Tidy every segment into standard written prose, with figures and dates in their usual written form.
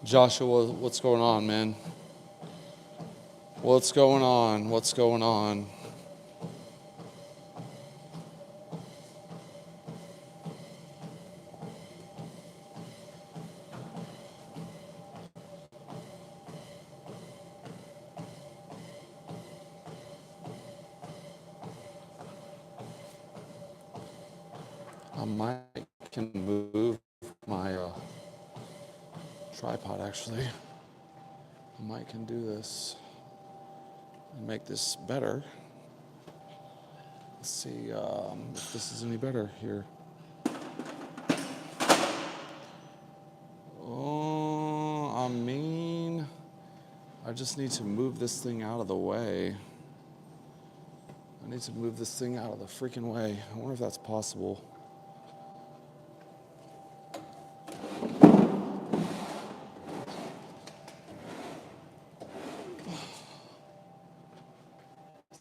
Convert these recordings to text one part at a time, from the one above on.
Joshua, what's going on, man? What's going on? What's going on? I might can move my tripod actually. I might can do this and make this better. Let's see if this is any better here. Oh, I just need to move this thing out of the way. I need to move this thing out of the freaking way. I wonder if that's possible.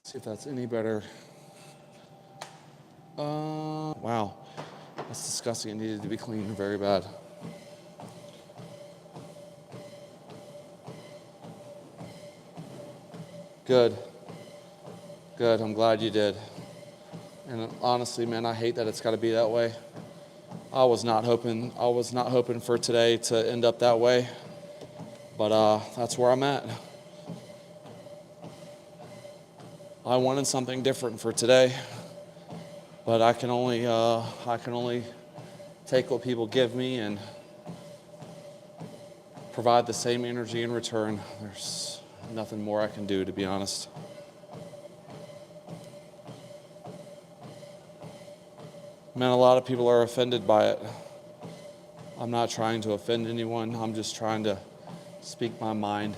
See if that's any better. Wow. That's disgusting. It needed to be cleaned very bad. Good. Good. I'm glad you did. And honestly, man, I hate that it's got to be that way. I was not hoping for today to end up that way. But that's where I'm at. I wanted something different for today, but I can only take what people give me and provide the same energy in return. There's nothing more I can do, to be honest. Man, a lot of people are offended by it. I'm not trying to offend anyone. I'm just trying to speak my mind.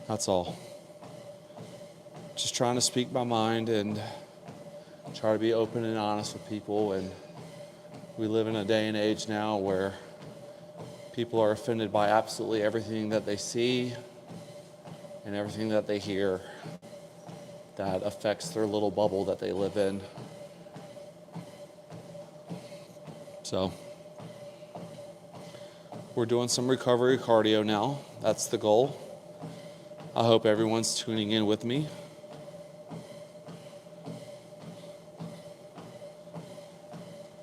That's all. Just trying to speak my mind and try to be open and honest with people. And we live in a day and age now where people are offended by absolutely everything that they see and everything that they hear that affects their little bubble that they live in. So we're doing some recovery cardio now. That's the goal. I hope everyone's tuning in with me.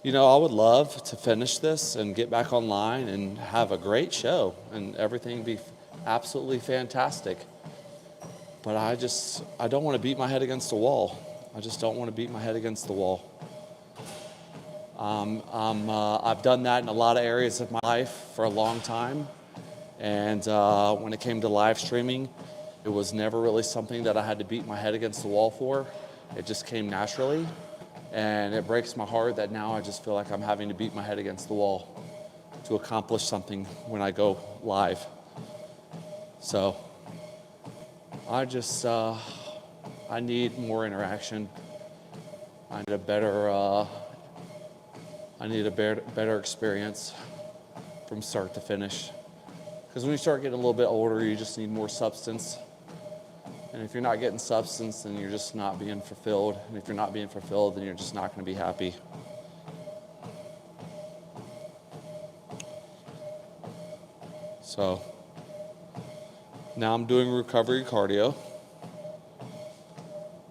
You know, I would love to finish this and get back online and have a great show and everything be absolutely fantastic. But I don't want to beat my head against the wall. I just don't want to beat my head against the wall. I've done that in a lot of areas of my life for a long time. And when it came to live streaming, it was never really something that I had to beat my head against the wall for. It just came naturally. And it breaks my heart that now I just feel like I'm having to beat my head against the wall to accomplish something when I go live. So I need more interaction. I need a better experience from start to finish. Because when you start getting a little bit older, you just need more substance. And if you're not getting substance, then you're just not being fulfilled. And if you're not being fulfilled, then you're just not going to be happy. So now I'm doing recovery cardio.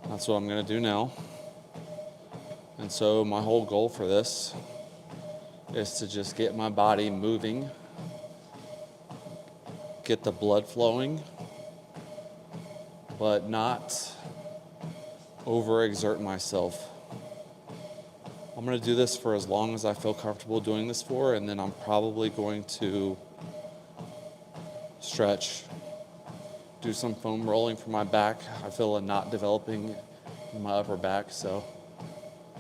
That's what I'm going to do now. And so my whole goal for this is to just get my body moving, get the blood flowing, but not overexert myself. I'm going to do this for as long as I feel comfortable doing this for, and then I'm probably going to stretch, do some foam rolling for my back. I feel a knot developing in my upper back,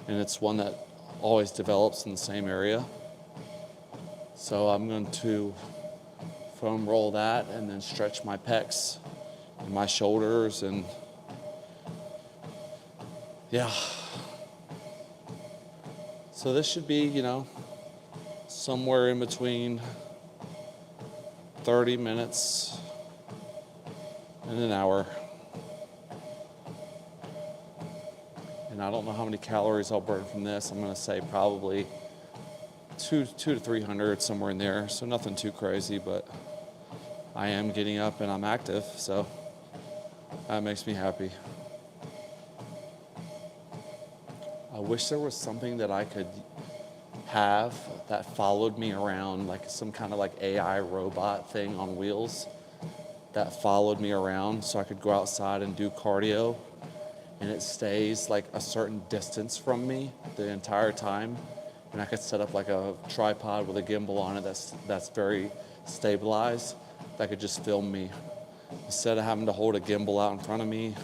and it's one that always develops in the same area. So I'm going to foam roll that and then stretch my pecs and my shoulders, and yeah. So this should be, somewhere in between 30 minutes and an hour. And I don't know how many calories I'll burn from this. I'm going to say probably two to 300, somewhere in there. So nothing too crazy, but I am getting up and I'm active, so that makes me happy. I wish there was something that I could have that followed me around, like some kind of like AI robot thing on wheels that followed me around so I could go outside and do cardio and it stays like a certain distance from me the entire time. And I could set up like a tripod with a gimbal on it that's very stabilized that could just film me. Instead of having to hold a gimbal out in front of me,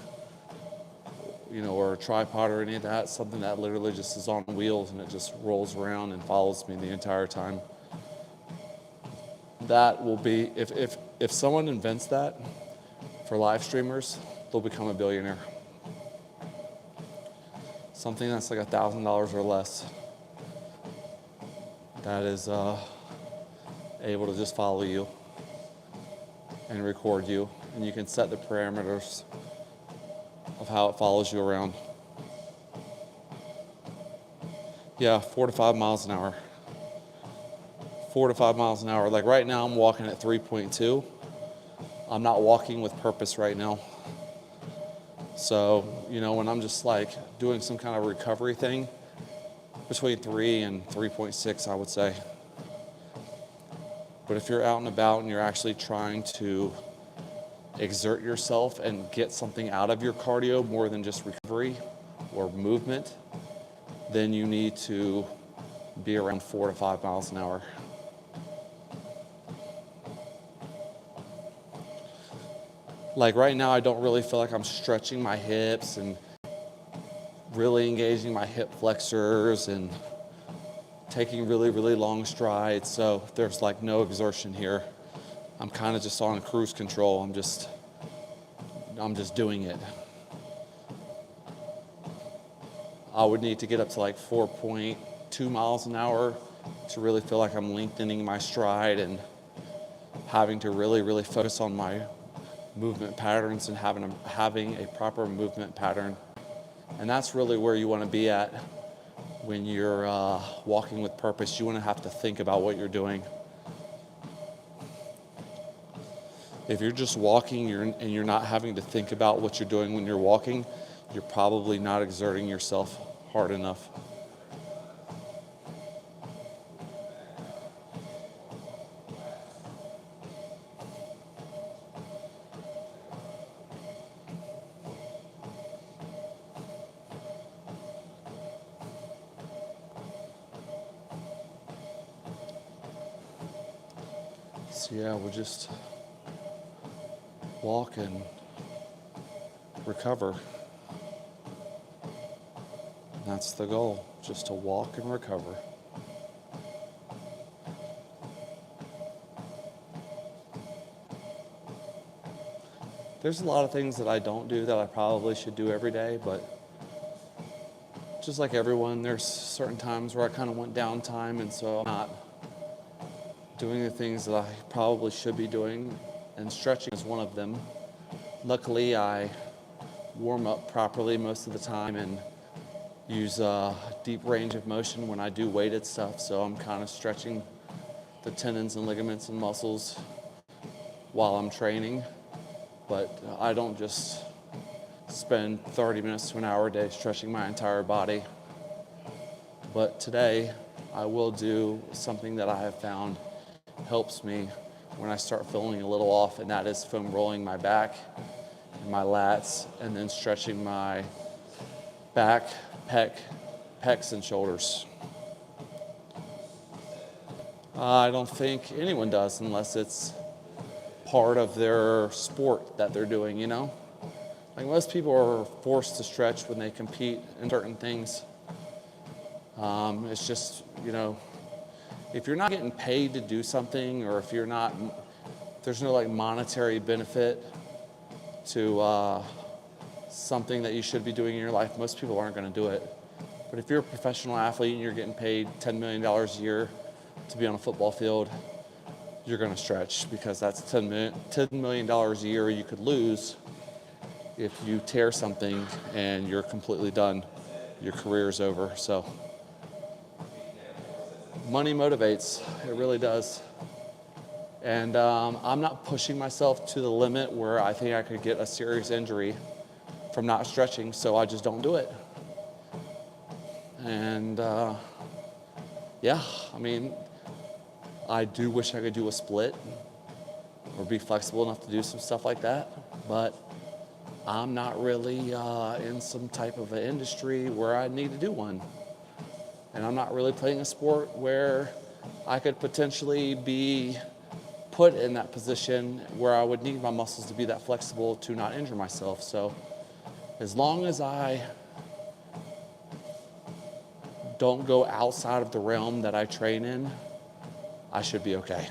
or a tripod or any of that, something that literally just is on wheels and it just rolls around and follows me the entire time. That will be, if someone invents that for live streamers, they'll become a billionaire. Something that's like $1,000 or less that is able to just follow you and record you, and you can set the parameters of how it follows you around. Yeah, 4 to 5 miles an hour. 4 to 5 miles an hour. Like right now I'm walking at 3.2. I'm not walking with purpose right now. So, when I'm just like doing some kind of recovery thing, between 3 and 3.6, I would say. But if you're out and about and you're actually trying to exert yourself and get something out of your cardio more than just recovery or movement, then you need to be around 4 to 5 miles an hour. Like right now, I don't really feel like I'm stretching my hips and really engaging my hip flexors and taking really, really long strides. So there's like no exertion here. I'm kind of just on cruise control. I'm just doing it. I would need to get up to like 4.2 miles an hour to really feel like I'm lengthening my stride and having to really, really focus on my movement patterns and having a proper movement pattern. And that's really where you want to be at when you're walking with purpose. You want to have to think about what you're doing. If you're just walking and you're not having to think about what you're doing when you're walking, you're probably not exerting yourself hard enough. So yeah, we'll just walk and recover. That's the goal, just to walk and recover. There's a lot of things that I don't do that I probably should do every day, but just like everyone, there's certain times where I kind of want downtime, and so I'm not doing the things that I probably should be doing, and stretching is one of them. Luckily, I warm up properly most of the time and use a deep range of motion when I do weighted stuff, so I'm kind of stretching the tendons and ligaments and muscles while I'm training. But I don't just spend 30 minutes to an hour a day stretching my entire body. But today, I will do something that I have found helps me when I start feeling a little off, and that is foam rolling my back and my lats, and then stretching my back, pecs, and shoulders. I don't think anyone does unless it's part of their sport that they're doing, Like most people are forced to stretch when they compete in certain things. It's just, if you're not getting paid to do something, or if there's no like monetary benefit to something that you should be doing in your life, most people aren't going to do it. But if you're a professional athlete and you're getting paid $10 million a year to be on a football field, you're going to stretch, because that's $10 million a year you could lose if you tear something and you're completely done. Your career is over. So Money motivates, it really does. And I'm not pushing myself to the limit where I think I could get a serious injury from not stretching, so I just don't do it. And yeah, I mean, I do wish I could do a split or be flexible enough to do some stuff like that, but I'm not really in some type of an industry where I need to do one. And I'm not really playing a sport where I could potentially be put in that position where I would need my muscles to be that flexible to not injure myself. So as long as I don't go outside of the realm that I train in, I should be okay.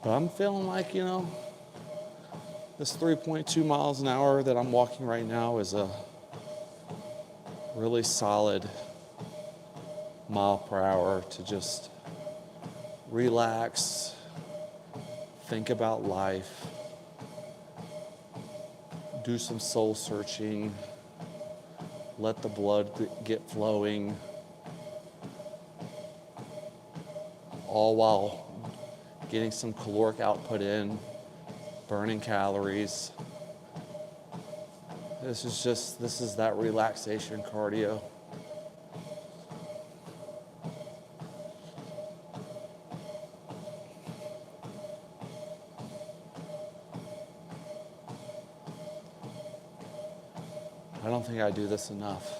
But I'm feeling like, this 3.2 miles an hour that I'm walking right now is a really solid mile per hour to just relax, think about life, do some soul searching, let the blood get flowing, all while getting some caloric output in, burning calories. This is that relaxation cardio. I don't think I do this enough.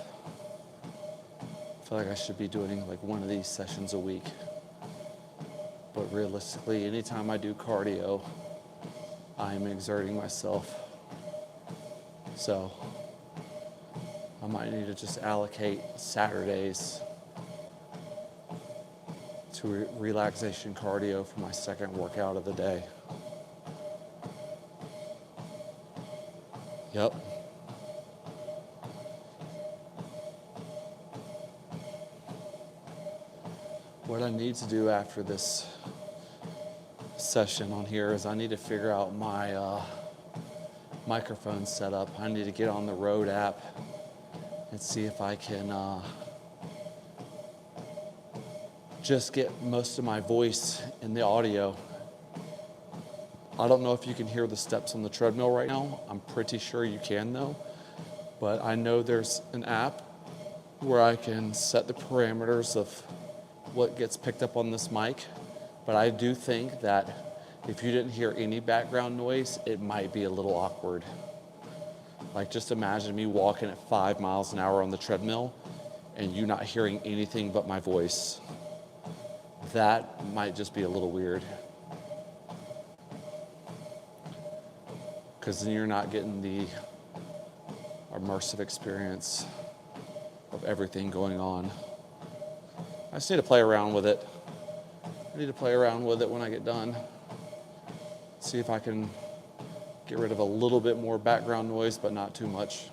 I feel like I should be doing like one of these sessions a week. But realistically, anytime I do cardio, I'm exerting myself. So I might need to just allocate Saturdays to relaxation cardio for my second workout of the day. Yep. What I need to do after this session on here is I need to figure out my microphone setup. I need to get on the Rode app and see if I can just get most of my voice in the audio. I don't know if you can hear the steps on the treadmill right now. I'm pretty sure you can though. But I know there's an app where I can set the parameters of what gets picked up on this mic. But I do think that if you didn't hear any background noise, it might be a little awkward. Like just imagine me walking at 5 miles an hour on the treadmill and you not hearing anything but my voice. That might just be a little weird. Because then you're not getting the immersive experience of everything going on. I just need to play around with it. I need to play around with it when I get done. See if I can get rid of a little bit more background noise, but not too much.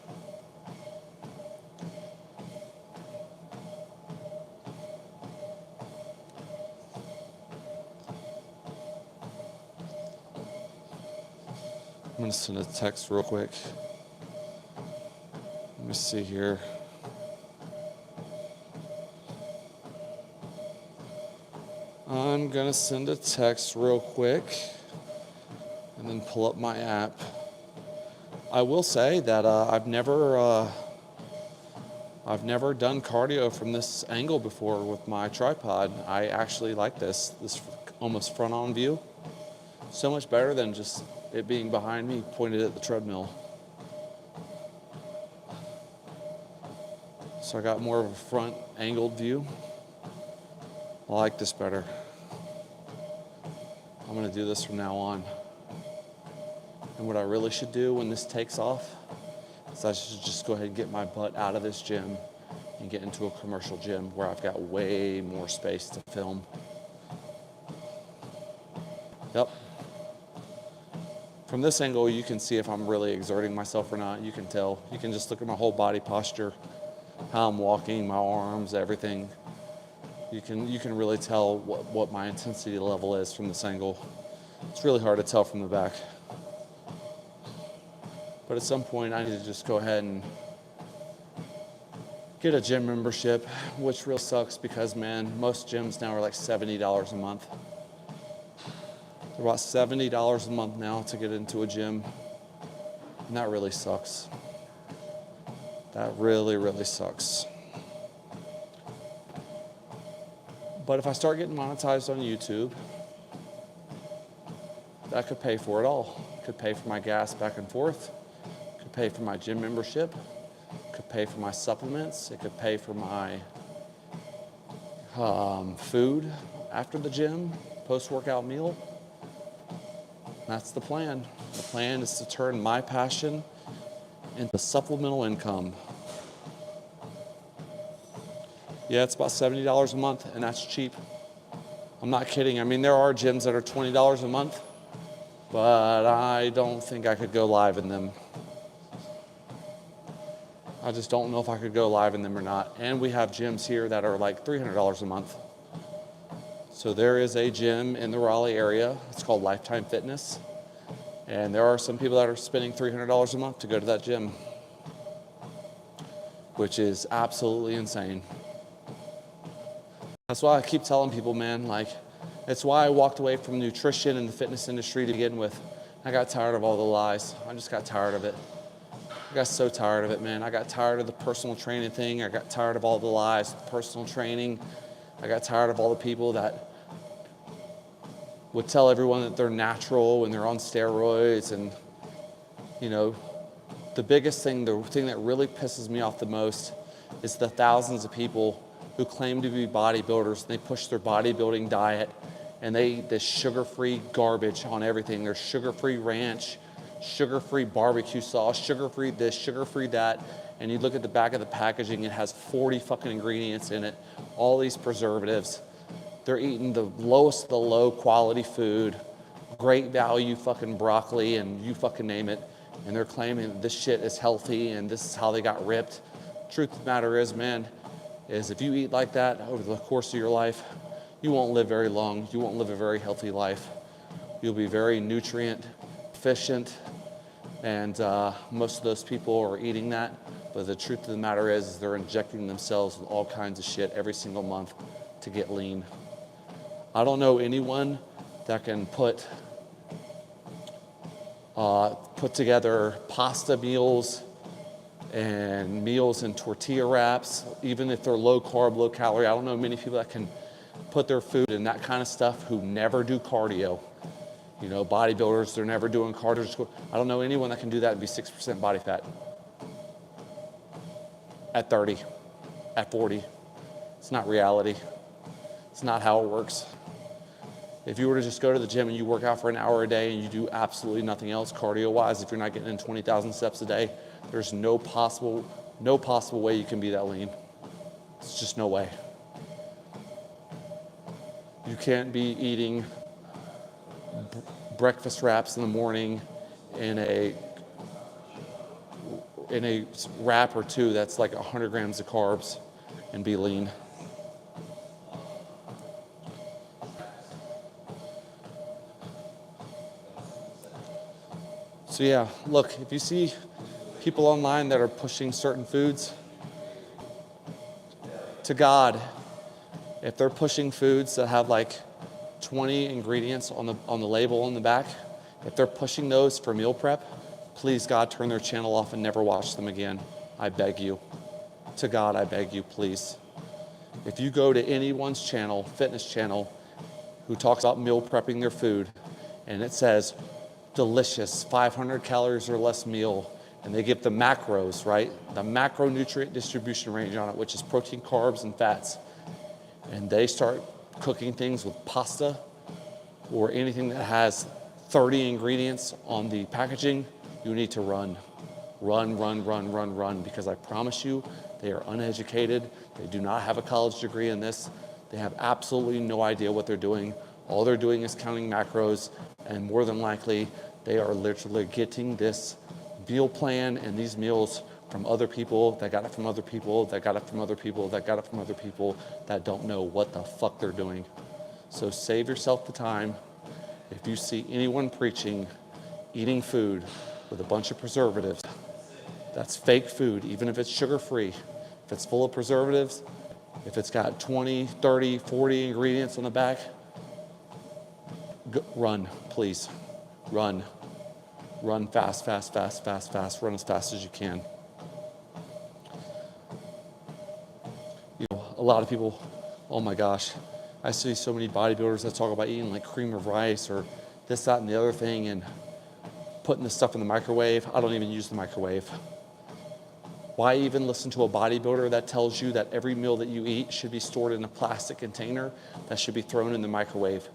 I'm going to send a text real quick. Let me see here. I'm going to send a text real quick and then pull up my app. I will say that I've never done cardio from this angle before with my tripod. I actually like this almost front-on view. So much better than just it being behind me pointed at the treadmill. So I got more of a front angled view. I like this better. I'm going to do this from now on. And what I really should do when this takes off is I should just go ahead and get my butt out of this gym and get into a commercial gym where I've got way more space to film. Yep. From this angle, you can see if I'm really exerting myself or not. You can tell. You can just look at my whole body posture, how I'm walking, my arms, everything. You can really tell what my intensity level is from this angle. It's really hard to tell from the back. But at some point, I need to just go ahead and get a gym membership, which really sucks because, man, most gyms now are like $70 a month. They're about $70 a month now to get into a gym, and that really sucks. That really, really sucks. But if I start getting monetized on YouTube, that could pay for it all. Could pay for my gas back and forth, could pay for my gym membership, could pay for my supplements, it could pay for my food after the gym, post-workout meal. That's the plan. The plan is to turn my passion into supplemental income. Yeah, it's about $70 a month, and that's cheap. I'm not kidding. I mean, there are gyms that are $20 a month, but I don't think I could go live in them. I just don't know if I could go live in them or not. And we have gyms here that are like $300 a month. So there is a gym in the Raleigh area. It's called Lifetime Fitness. And there are some people that are spending $300 a month to go to that gym, which is absolutely insane. That's why I keep telling people, man, like, it's why I walked away from nutrition and the fitness industry to begin with. I got tired of all the lies. I just got tired of it. I got so tired of it, man. I got tired of the personal training thing. I got tired of all the lies, personal training. I got tired of all the people that would tell everyone that they're natural when they're on steroids. And, you know, the biggest thing, the thing that really pisses me off the most is the thousands of people who claim to be bodybuilders, and they push their bodybuilding diet, and they eat this sugar-free garbage on everything. There's sugar-free ranch, sugar-free barbecue sauce, sugar-free this, sugar-free that, and you look at the back of the packaging, it has 40 fucking ingredients in it, all these preservatives. They're eating the lowest of the low quality food, great value fucking broccoli, and you fucking name it, and they're claiming that this shit is healthy and this is how they got ripped. Truth of the matter is, man, is if you eat like that over the course of your life, you won't live very long. You won't live a very healthy life. You'll be very nutrient deficient, and most of those people are eating that. But the truth of the matter is they're injecting themselves with all kinds of shit every single month to get lean. I don't know anyone that can put together pasta meals and meals in tortilla wraps, even if they're low carb, low calorie. I don't know many people that can put their food in that kind of stuff who never do cardio. You know, bodybuilders, they're never doing cardio. I don't know anyone that can do that and be 6% body fat at 30, at 40. It's not reality. It's not how it works. If you were to just go to the gym and you work out for an hour a day and you do absolutely nothing else cardio-wise, if you're not getting in 20,000 steps a day, there's no possible way you can be that lean. It's just no way. You can't be eating breakfast wraps in the morning in a wrap or two that's like 100 grams of carbs and be lean. So yeah, look, if you see people online that are pushing certain foods, to God, if they're pushing foods that have like 20 ingredients on the label on the back, if they're pushing those for meal prep, please God, turn their channel off and never watch them again. I beg you. To God, I beg you, please. If you go to anyone's channel, fitness channel, who talks about meal prepping their food, and it says delicious 500 calories or less meal, and they give the macros, right? The macronutrient distribution range on it, which is protein, carbs, and fats. And they start cooking things with pasta or anything that has 30 ingredients on the packaging, you need to run. Run, because I promise you, they are uneducated. They do not have a college degree in this. They have absolutely no idea what they're doing. All they're doing is counting macros, and more than likely, they are literally getting this meal plan and these meals from other people that got it from other people, that got it from other people, that got it from other people that don't know what the fuck they're doing. So save yourself the time. If you see anyone preaching eating food with a bunch of preservatives. That's fake food, even if it's sugar-free. If it's full of preservatives, if it's got 20, 30, 40 ingredients on the back, run, please. Run. Run fast, fast, fast, fast, fast. Run as fast as you can. You know, a lot of people, oh my gosh, I see so many bodybuilders that talk about eating like cream of rice or this, that, and the other thing and putting this stuff in the microwave. I don't even use the microwave. Why even listen to a bodybuilder that tells you that every meal that you eat should be stored in a plastic container that should be thrown in the microwave?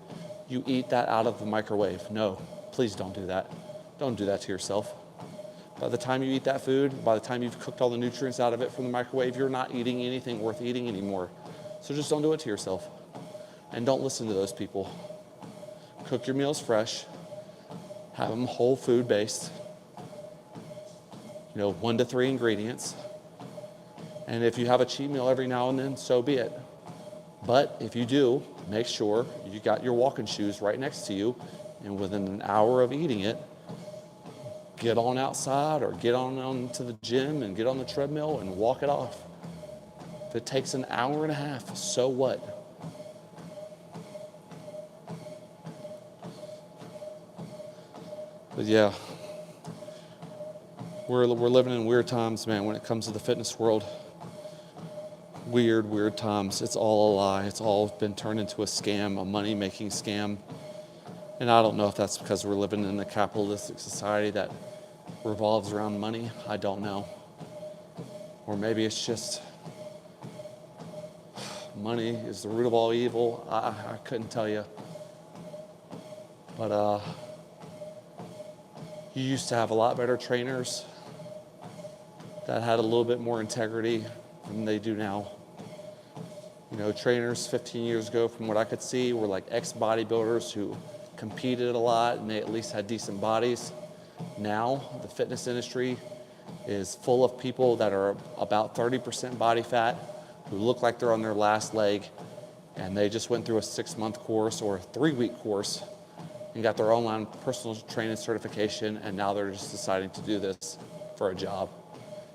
You eat that out of the microwave. No, please don't do that. Don't do that to yourself. By the time you eat that food, by the time you've cooked all the nutrients out of it from the microwave, you're not eating anything worth eating anymore. So just don't do it to yourself. And don't listen to those people. Cook your meals fresh. Have them whole food based. 1 to 3 ingredients. And if you have a cheat meal every now and then, so be it. But if you do, make sure you got your walking shoes right next to you, and within an hour of eating it, get on outside or get on to the gym and get on the treadmill and walk it off. If it takes an hour and a half, so what? But yeah, we're living in weird times, man, when it comes to the fitness world. Weird times. It's all a lie. It's all been turned into a scam, a money-making scam. And I don't know if that's because we're living in a capitalistic society that revolves around money. I don't know. Or maybe it's just money is the root of all evil. I couldn't tell you. But you used to have a lot better trainers that had a little bit more integrity than they do now. Trainers 15 years ago, from what I could see, were like ex-bodybuilders who competed a lot and they at least had decent bodies. Now, the fitness industry is full of people that are about 30% body fat, who look like they're on their last leg, and they just went through a 6-month course or a 3-week course and got their online personal training certification, and now they're just deciding to do this for a job.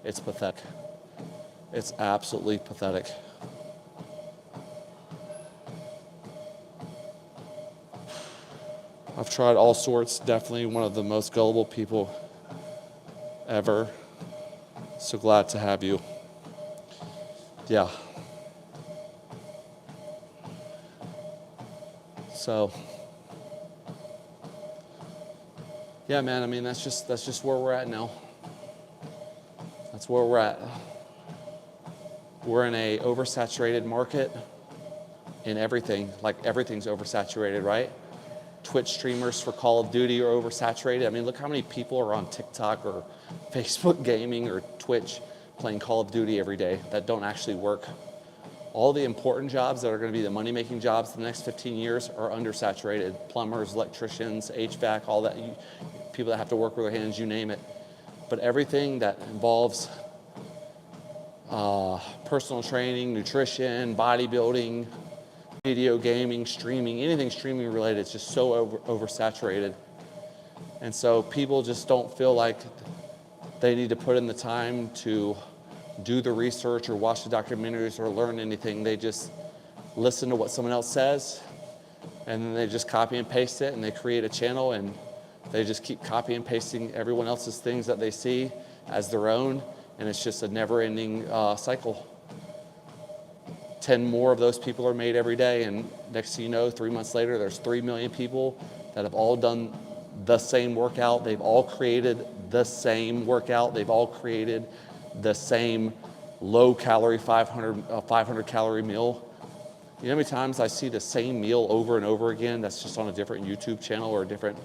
It's pathetic. It's absolutely pathetic. I've tried all sorts, definitely one of the most gullible people ever. So glad to have you. Yeah. So, yeah, man, I mean, that's just where we're at now. That's where we're at. We're in a oversaturated market in everything. Like everything's oversaturated, right? Twitch streamers for Call of Duty are oversaturated. I mean, look how many people are on TikTok or Facebook gaming or Twitch playing Call of Duty every day that don't actually work. All the important jobs that are going to be the money-making jobs in the next 15 years are undersaturated. Plumbers, electricians, HVAC, all that. People that have to work with their hands, you name it. But everything that involves personal training, nutrition, bodybuilding, video gaming, streaming, anything streaming related, it's just so oversaturated. And so people just don't feel like they need to put in the time to do the research or watch the documentaries or learn anything. They just listen to what someone else says, and then they just copy and paste it, and they create a channel, and they just keep copy and pasting everyone else's things that they see as their own, and it's just a never-ending cycle. 10 more of those people are made every day, and next thing you know, 3 months later, there's 3 million people that have all done the same workout. They've all created the same workout. They've all created the same low-calorie 500 calorie meal. You know how many times I see the same meal over and over again that's just on a different YouTube channel or a different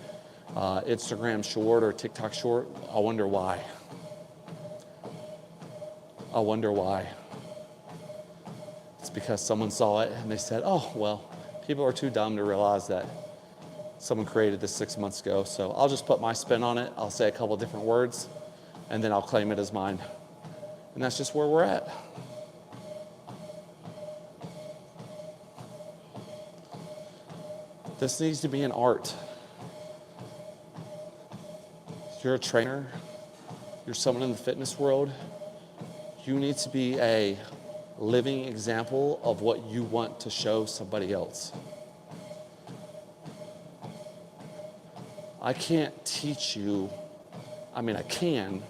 Instagram short or TikTok short? I wonder why. I wonder why. It's because someone saw it and they said, oh, well, people are too dumb to realize that someone created this 6 months ago, so I'll just put my spin on it. I'll say a couple different words, and then I'll claim it as mine. And that's just where we're at. This needs to be an art. you're a trainer, you're someone in the fitness world, you need to be a living example of what you want to show somebody else. I can't teach you, I can,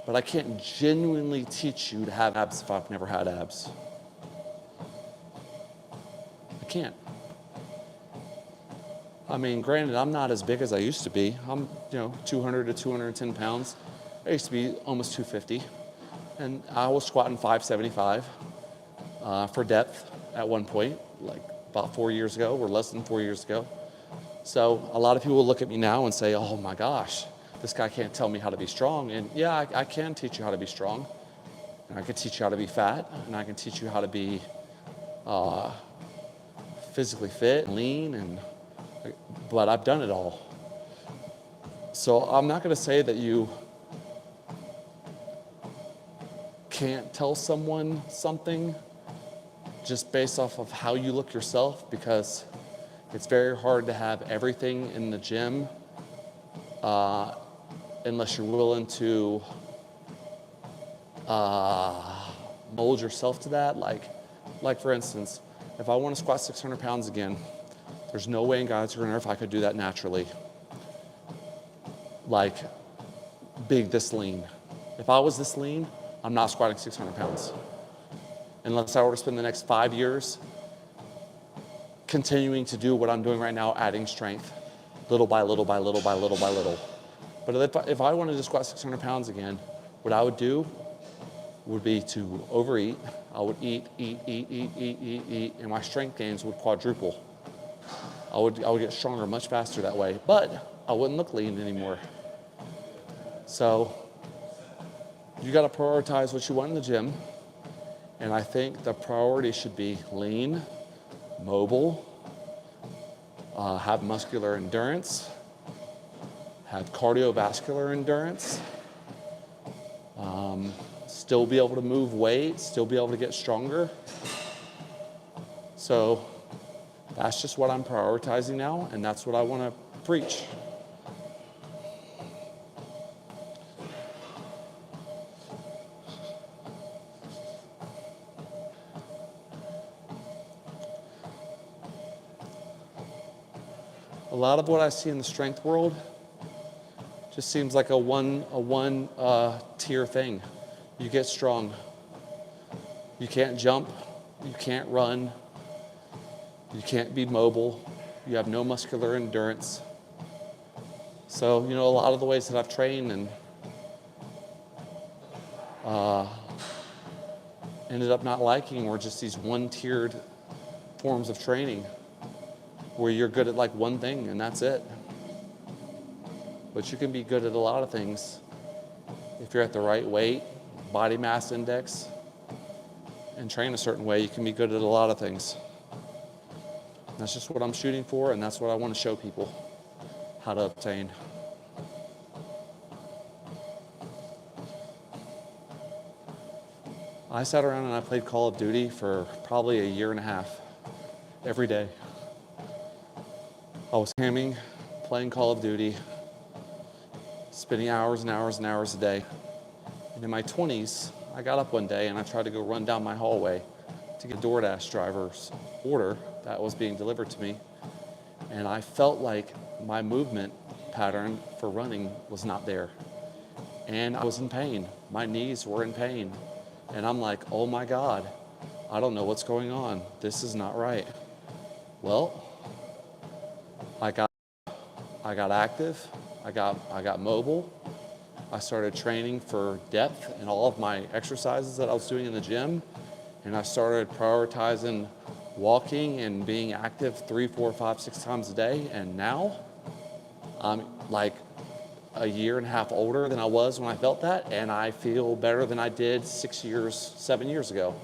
but I can't genuinely teach you to have abs if I've never had abs. I can't. Granted, I'm not as big as I used to be. I'm, 200 to 210 pounds. I used to be almost 250. And I was squatting 575 for depth at one point, like about 4 years ago, or less than 4 years ago. So a lot of people will look at me now and say, oh my gosh, this guy can't tell me how to be strong. And yeah, I can teach you how to be strong. And I can teach you how to be fat. And I can teach you how to be physically fit and lean. But I've done it all. So I'm not going to say that you can't tell someone something just based off of how you look yourself, because it's very hard to have everything in the gym unless you're willing to mold yourself to that. Like for instance, if I want to squat 600 pounds again, there's no way in God's green earth I could do that naturally. Like big this lean. If I was this lean, I'm not squatting 600 pounds. Unless I were to spend the next 5 years continuing to do what I'm doing right now, adding strength, little by little by little by little by little. But if I wanted to squat 600 pounds again, what I would do would be to overeat. I would eat, and my strength gains would quadruple. I would get stronger much faster that way, but I wouldn't look lean anymore. So you got to prioritize what you want in the gym, and I think the priority should be lean, mobile, have muscular endurance, have cardiovascular endurance, still be able to move weight, still be able to get stronger. So that's just what I'm prioritizing now, and that's what I want to preach. A lot of what I see in the strength world just seems like a one tier thing. You get strong. You can't jump. You can't run. You can't be mobile. You have no muscular endurance. So, a lot of the ways that I've trained and ended up not liking were just these one-tiered forms of training where you're good at like one thing and that's it. But you can be good at a lot of things if you're at the right weight, body mass index, and train a certain way. You can be good at a lot of things. That's just what I'm shooting for, and that's what I want to show people how to obtain. I sat around and I played Call of Duty for probably a year and a half, every day. I was hamming, playing Call of Duty, spending hours and hours and hours a day. And in my 20s, I got up one day and I tried to go run down my hallway to get a DoorDash driver's order that was being delivered to me. And I felt like my movement pattern for running was not there. And I was in pain. My knees were in pain. And I'm like, oh my God, I don't know what's going on. This is not right. Well, I got active. I got mobile. I started training for depth in all of my exercises that I was doing in the gym. And I started prioritizing walking and being active 3, 4, 5, 6 times a day. And now I'm like a year and a half older than I was when I felt that. And I feel better than I did 7 years ago.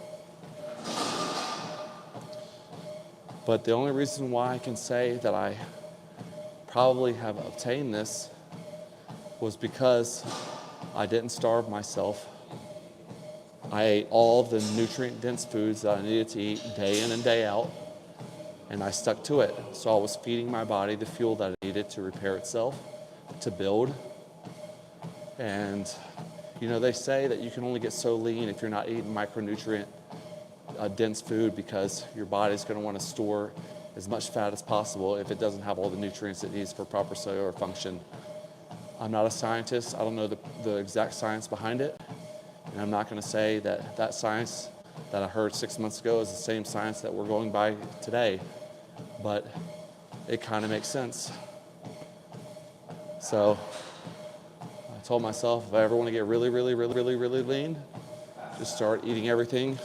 But the only reason why I can say that I probably have obtained this was because I didn't starve myself. I ate all of the nutrient-dense foods that I needed to eat day in and day out, and I stuck to it. So I was feeding my body the fuel that it needed to repair itself. to build. And, they say that you can only get so lean if you're not eating micronutrient dense food, because your body's going to want to store as much fat as possible if it doesn't have all the nutrients it needs for proper cellular function. I'm not a scientist. I don't know the exact science behind it. And I'm not going to say that science that I heard 6 months ago is the same science that we're going by today. But it kind of makes sense. So I told myself, if I ever want to get really, really, really, really, really lean, just start eating everything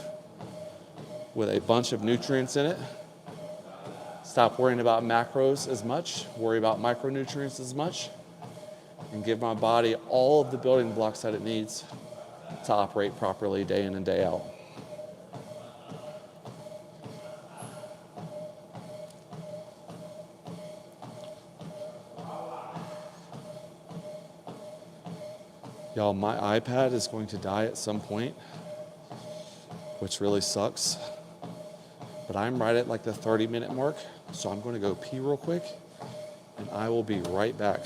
with a bunch of nutrients in it. Stop worrying about macros as much, worry about micronutrients as much, and give my body all of the building blocks that it needs to operate properly day in and day out. Y'all, my iPad is going to die at some point, which really sucks. But I'm right at like the 30-minute mark, so I'm going to go pee real quick, and I will be right back.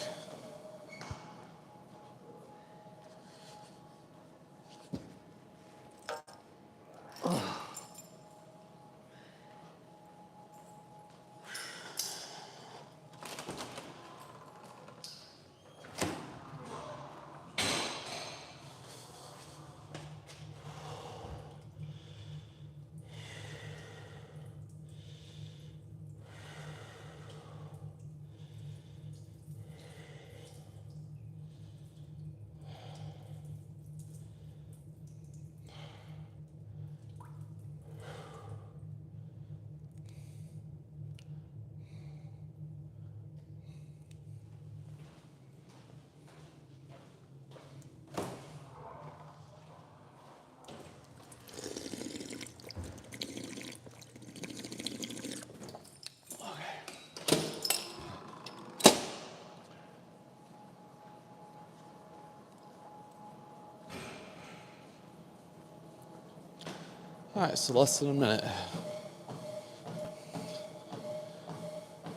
All right, so less than a minute.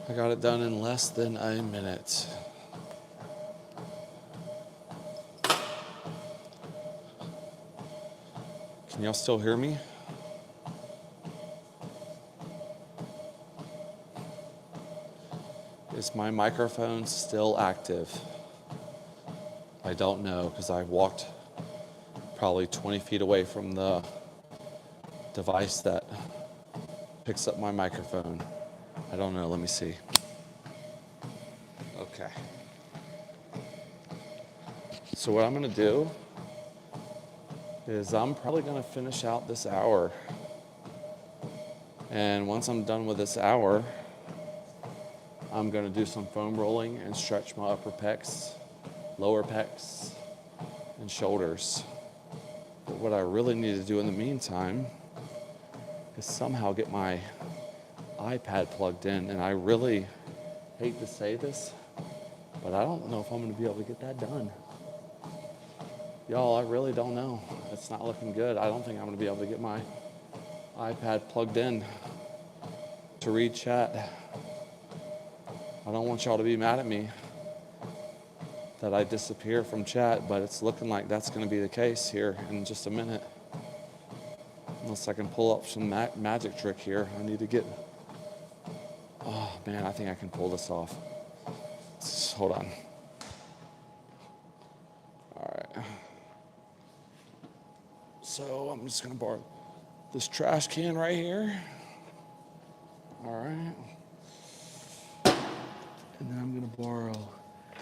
I got it done in less than a minute. Can y'all still hear me? Is my microphone still active? I don't know, because I walked probably 20 feet away from the device that picks up my microphone. I don't know, let me see. Okay. So what I'm gonna do is I'm probably gonna finish out this hour. And once I'm done with this hour, I'm gonna do some foam rolling and stretch my upper pecs, lower pecs, and shoulders. But what I really need to do in the meantime is somehow get my iPad plugged in. And I really hate to say this, but I don't know if I'm gonna be able to get that done. Y'all, I really don't know. It's not looking good. I don't think I'm gonna be able to get my iPad plugged in to read chat. I don't want y'all to be mad at me that I disappear from chat, but it's looking like that's gonna be the case here in just a minute. Unless I can pull up some magic trick here. I need to get, oh man, I think I can pull this off. Hold on. All right. So I'm just gonna borrow this trash can right here. All right. And then I'm gonna borrow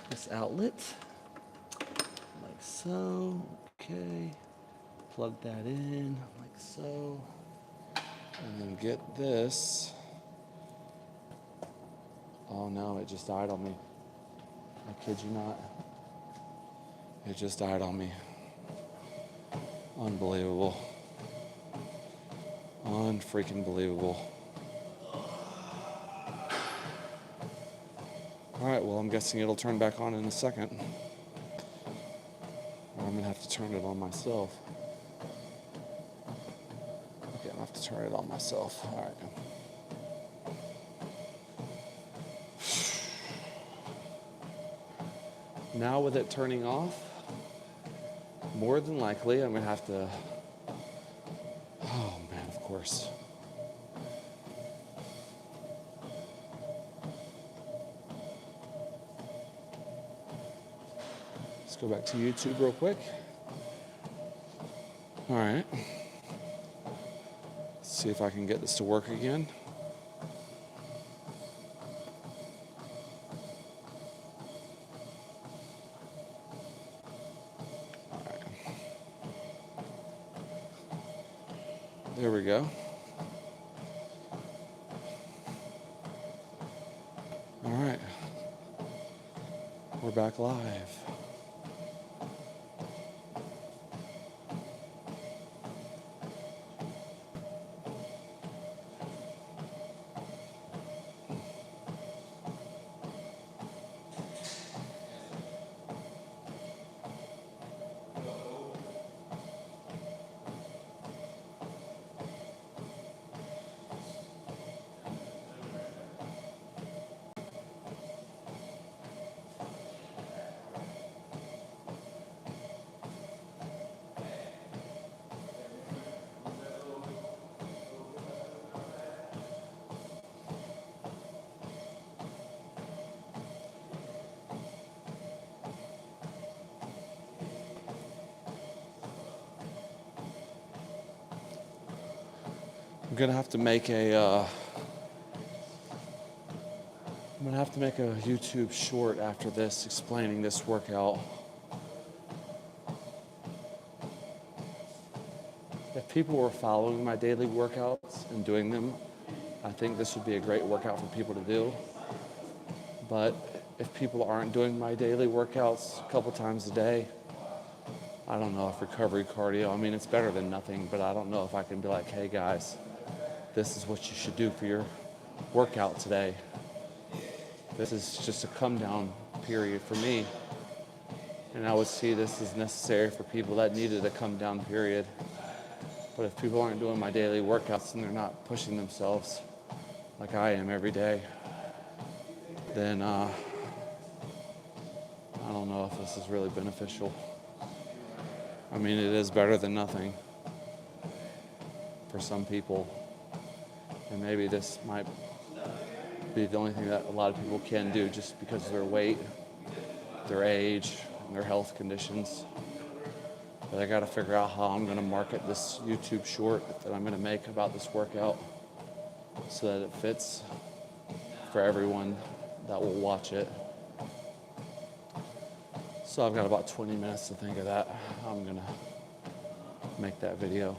this outlet, like so. Okay. Plug that in, like so. And then get this. Oh no, it just died on me. I kid you not. It just died on me. Unbelievable. Unfreaking believable. All right, well, I'm guessing it'll turn back on in a second. Or I'm gonna have to turn it on myself. Okay, I'm gonna have to turn it on myself. All right. Now with it turning off, more than likely I'm gonna have to, oh man, of course. Let's go back to YouTube real quick. All right. Let's see if I can get this to work again. All right. There we go. All right. We're back live. I'm gonna have to make a YouTube short after this explaining this workout. If people were following my daily workouts and doing them, I think this would be a great workout for people to do. But if people aren't doing my daily workouts a couple times a day, I don't know if recovery cardio, I mean, it's better than nothing, but I don't know if I can be like, hey guys, this is what you should do for your workout today. This is just a come down period for me. And I would see this as necessary for people that needed a come down period. But if people aren't doing my daily workouts and they're not pushing themselves like I am every day, then I don't know if this is really beneficial. I mean, it is better than nothing for some people. And maybe this might be the only thing that a lot of people can do just because of their weight, their age, and their health conditions. But I gotta figure out how I'm gonna market this YouTube short that I'm gonna make about this workout so that it fits for everyone that will watch it. So I've got about 20 minutes to think of that. I'm gonna make that video.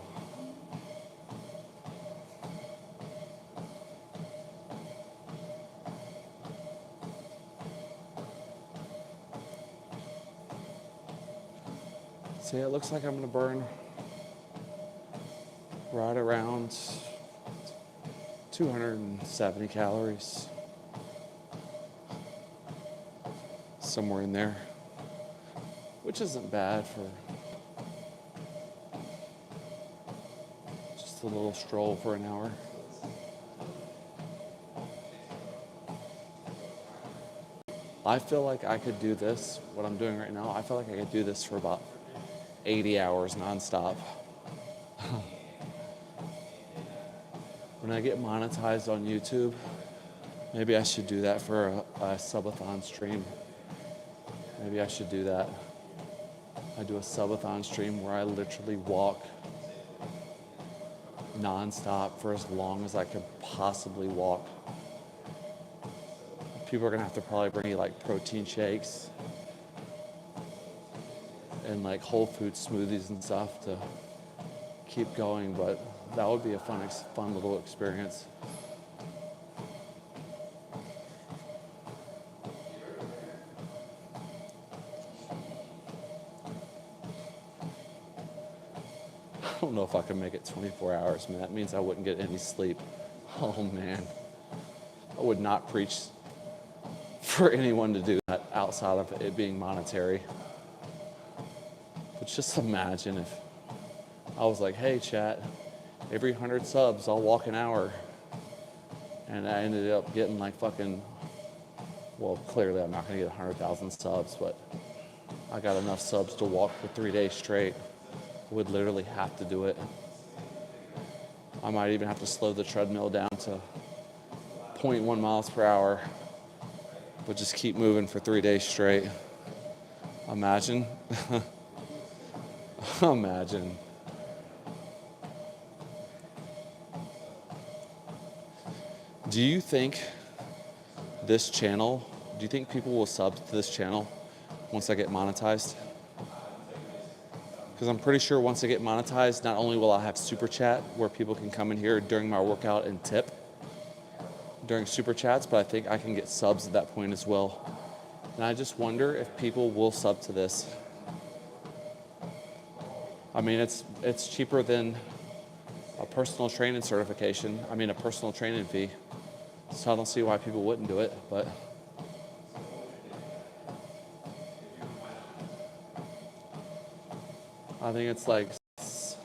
See, it looks like I'm gonna burn right around 270 calories. Somewhere in there, which isn't bad for just a little stroll for an hour. I feel like I could do this, what I'm doing right now, I feel like I could do this for about 80 hours nonstop. When I get monetized on YouTube, maybe I should do that for a subathon stream. Maybe I should do that. I do a subathon stream where I literally walk nonstop for as long as I could possibly walk. People are gonna have to probably bring me like protein shakes and like whole food smoothies and stuff to keep going, but that would be a fun little experience. I don't know if I can make it 24 hours, man. That means I wouldn't get any sleep. Oh man, I would not preach for anyone to do that outside of it being monetary. But just imagine if I was like, hey chat, every 100 subs I'll walk an hour, and I ended up getting like fucking Well, clearly I'm not going to get 100,000 subs, but I got enough subs to walk for 3 days straight. Would literally have to do it. I might even have to slow the treadmill down to 0.1 miles per hour, but just keep moving for 3 days straight. Imagine. Imagine. Do you think this channel, do you think people will sub to this channel once I get monetized? Because I'm pretty sure once I get monetized, not only will I have super chat where people can come in here during my workout and tip during super chats, but I think I can get subs at that point as well. And I just wonder if people will sub to this. I mean, it's cheaper than a personal training certification. I mean, a personal training fee. So I don't see why people wouldn't do it, but I think it's like, it's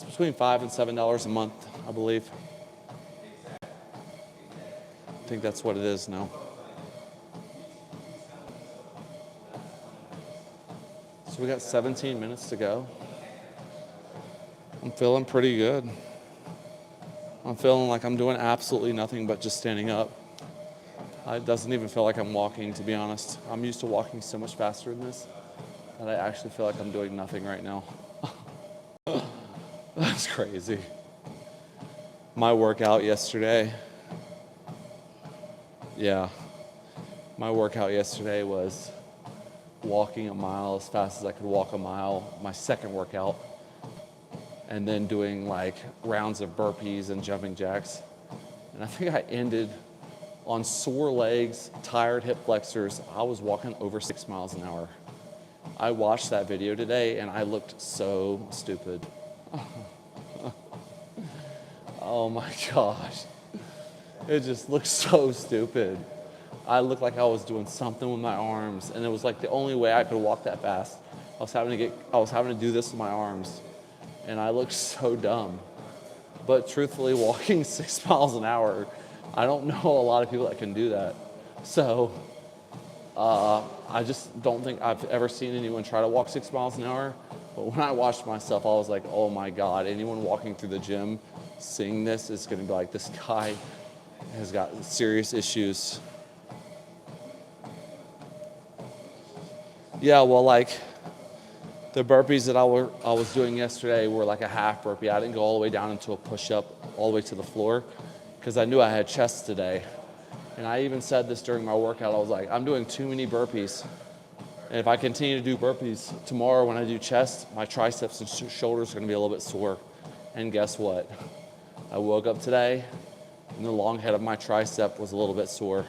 between $5 and $7 a month, I believe. I think that's what it is now. So we got 17 minutes to go. I'm feeling pretty good. I'm feeling like I'm doing absolutely nothing but just standing up. It doesn't even feel like I'm walking, to be honest. I'm used to walking so much faster than this that I actually feel like I'm doing nothing right now. That's crazy. My workout yesterday, my workout yesterday was walking a mile as fast as I could walk a mile, my second workout, and then doing like rounds of burpees and jumping jacks. And I think I ended on sore legs, tired hip flexors. I was walking over 6 miles an hour. I watched that video today and I looked so stupid. Oh my gosh. It just looked so stupid. I looked like I was doing something with my arms, and it was like the only way I could walk that fast. I was having to do this with my arms, and I looked so dumb. But truthfully, walking 6 miles an hour, I don't know a lot of people that can do that. So I just don't think I've ever seen anyone try to walk 6 miles an hour. But when I watched myself, I was like, oh my God, anyone walking through the gym seeing this is going to be like, this guy has got serious issues. Yeah, well, like the burpees that I was doing yesterday were like a half burpee. I didn't go all the way down into a push-up all the way to the floor because I knew I had chest today. And I even said this during my workout. I was like, I'm doing too many burpees. And if I continue to do burpees tomorrow when I do chest, my triceps and shoulders are going to be a little bit sore. And guess what? I woke up today and the long head of my tricep was a little bit sore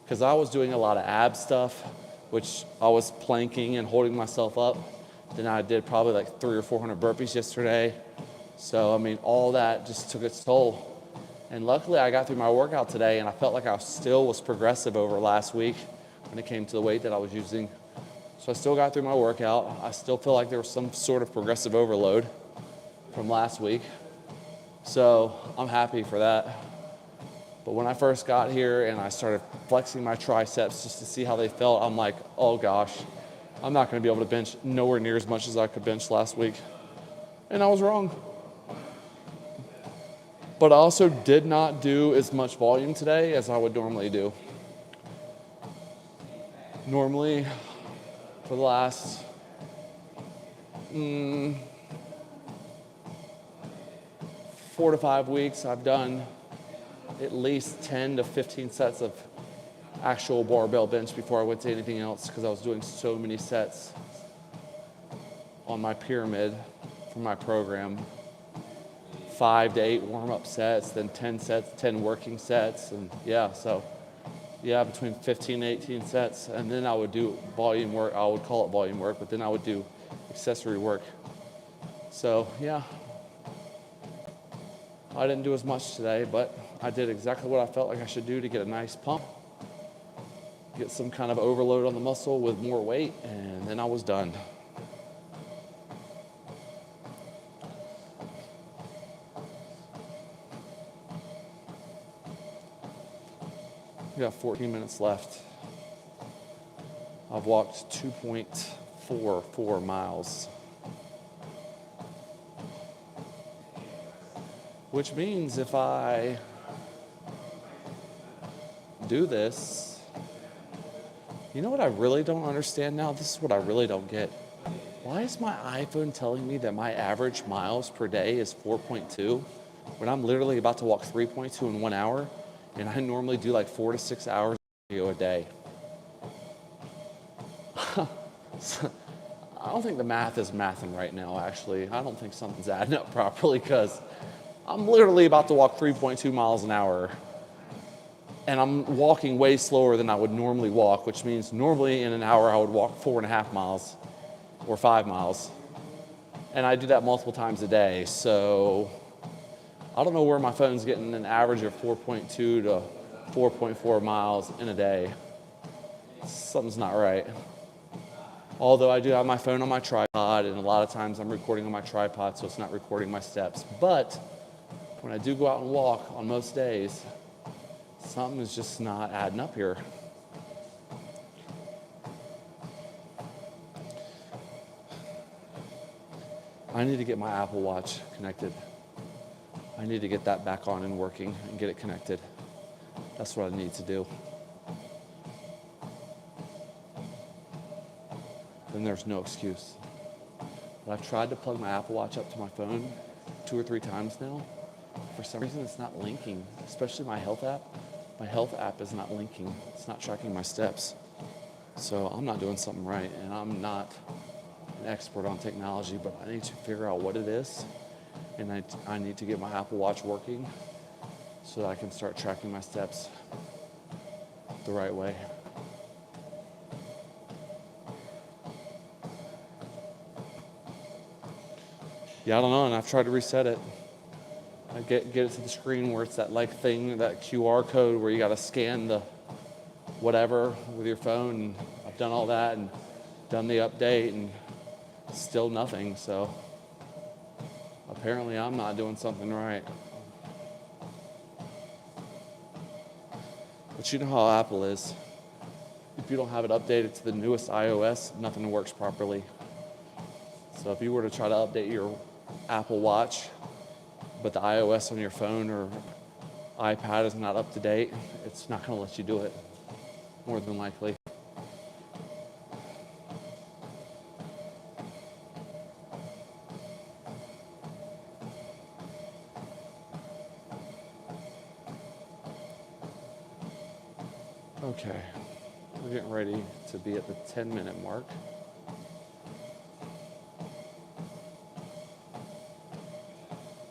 because I was doing a lot of ab stuff, which I was planking and holding myself up. Then I did probably like 300 or 400 burpees yesterday. So, I mean, all that just took its toll. And luckily I got through my workout today and I felt like I still was progressive over last week when it came to the weight that I was using. So I still got through my workout. I still feel like there was some sort of progressive overload from last week. So I'm happy for that. But when I first got here and I started flexing my triceps just to see how they felt, I'm like, oh gosh, I'm not going to be able to bench nowhere near as much as I could bench last week. And I was wrong. But I also did not do as much volume today as I would normally do. Normally, for the last 4 to 5 weeks, I've done at least 10 to 15 sets of actual barbell bench before I went to anything else because I was doing so many sets on my pyramid for my program. 5 to 8 warm-up sets, then 10 sets, 10 working sets, and between 15 and 18 sets. And then I would do volume work. I would call it volume work, but then I would do accessory work. So, yeah. I didn't do as much today, but I did exactly what I felt like I should do to get a nice pump, get some kind of overload on the muscle with more weight, and then I was done. got 14 minutes left. I've walked 2.44 miles, which means if I do this, you know what I really don't understand now? This is what I really don't get. Why is my iPhone telling me that my average miles per day is 4.2 when I'm literally about to walk 3.2 in 1 hour, and I normally do like 4 to 6 hours a day? So, I don't think the math is mathing right now, actually. I don't think something's adding up properly, because I'm literally about to walk 3.2 miles an hour, and I'm walking way slower than I would normally walk, which means normally in an hour I would walk 4.5 miles or 5 miles. And I do that multiple times a day. So I don't know where my phone's getting an average of 4.2 to 4.4 miles in a day. Something's not right. Although I do have my phone on my tripod, and a lot of times I'm recording on my tripod, so it's not recording my steps. But when I do go out and walk on most days, something is just not adding up here. I need to get my Apple Watch connected. I need to get that back on and working and get it connected. That's what I need to do. Then there's no excuse. But I've tried to plug my Apple Watch up to my phone 2 or 3 times now. For some reason, it's not linking, especially my health app. My health app is not linking. It's not tracking my steps. So I'm not doing something right, and I'm not an expert on technology, but I need to figure out what it is, and I need to get my Apple Watch working so that I can start tracking my steps the right way. Yeah, I don't know, and I've tried to reset it. I get it to the screen where it's that like thing, that QR code where you got to scan the whatever with your phone, and I've done all that and done the update, and still nothing. So apparently I'm not doing something right. But you know how Apple is. If you don't have it updated to the newest iOS, nothing works properly. So if you were to try to update your Apple Watch, but the iOS on your phone or iPad is not up to date, it's not going to let you do it, more than likely. Okay, we're getting ready to be at the 10-minute mark.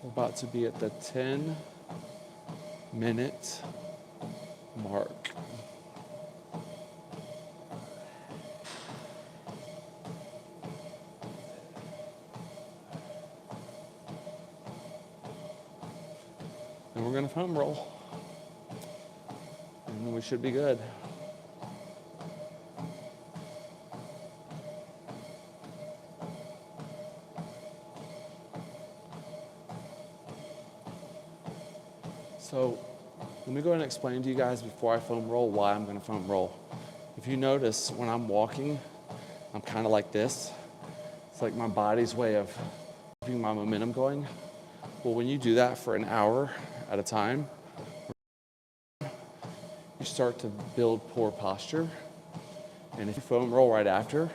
We're about to be at the 10-minute mark. And we're going to foam roll. And we should be good. So let me go ahead and explain to you guys before I foam roll why I'm going to foam roll. If you notice, when I'm walking, I'm kind of like this. It's like my body's way of keeping my momentum going. Well, when you do that for an hour at a time, you start to build poor posture. And if you foam roll right after,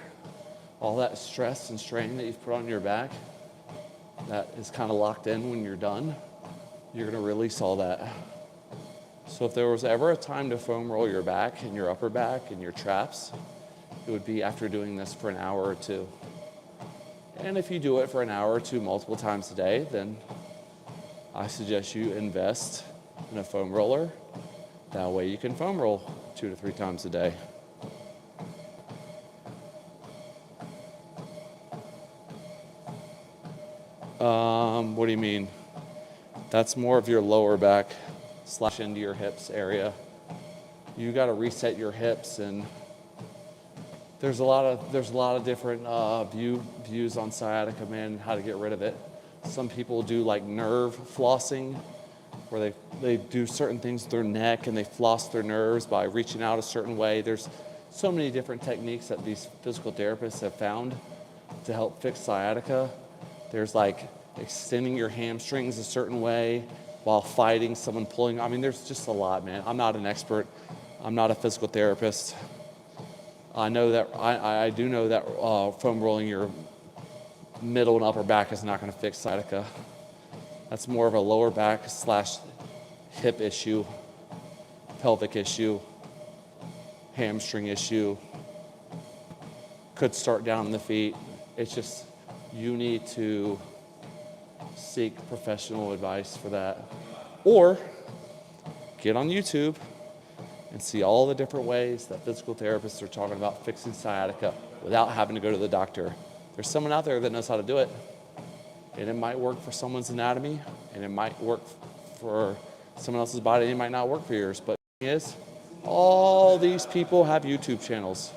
all that stress and strain that you've put on your back, that is kind of locked in when you're done, you're going to release all that. So if there was ever a time to foam roll your back and your upper back and your traps, it would be after doing this for an hour or two. And if you do it for an hour or two multiple times a day, then I suggest you invest in a foam roller. That way you can foam roll 2 to 3 times a day. What do you mean? That's more of your lower back / into your hips area. You got to reset your hips, and there's a lot of different views on sciatica, man, and how to get rid of it. Some people do like nerve flossing, where they they do certain things with their neck and they floss their nerves by reaching out a certain way. There's so many different techniques that these physical therapists have found to help fix sciatica. There's like extending your hamstrings a certain way while fighting someone pulling. I mean, there's just a lot, man. I'm not an expert. I'm not a physical therapist. I know that I do know that foam rolling your middle and upper back is not going to fix sciatica. That's more of a lower back / hip issue, pelvic issue, hamstring issue. Could start down in the feet. It's just you need to seek professional advice for that. Or get on YouTube and see all the different ways that physical therapists are talking about fixing sciatica without having to go to the doctor. There's someone out there that knows how to do it. And it might work for someone's anatomy, and it might work for someone else's body, and it might not work for yours. But the thing is, all these people have YouTube channels.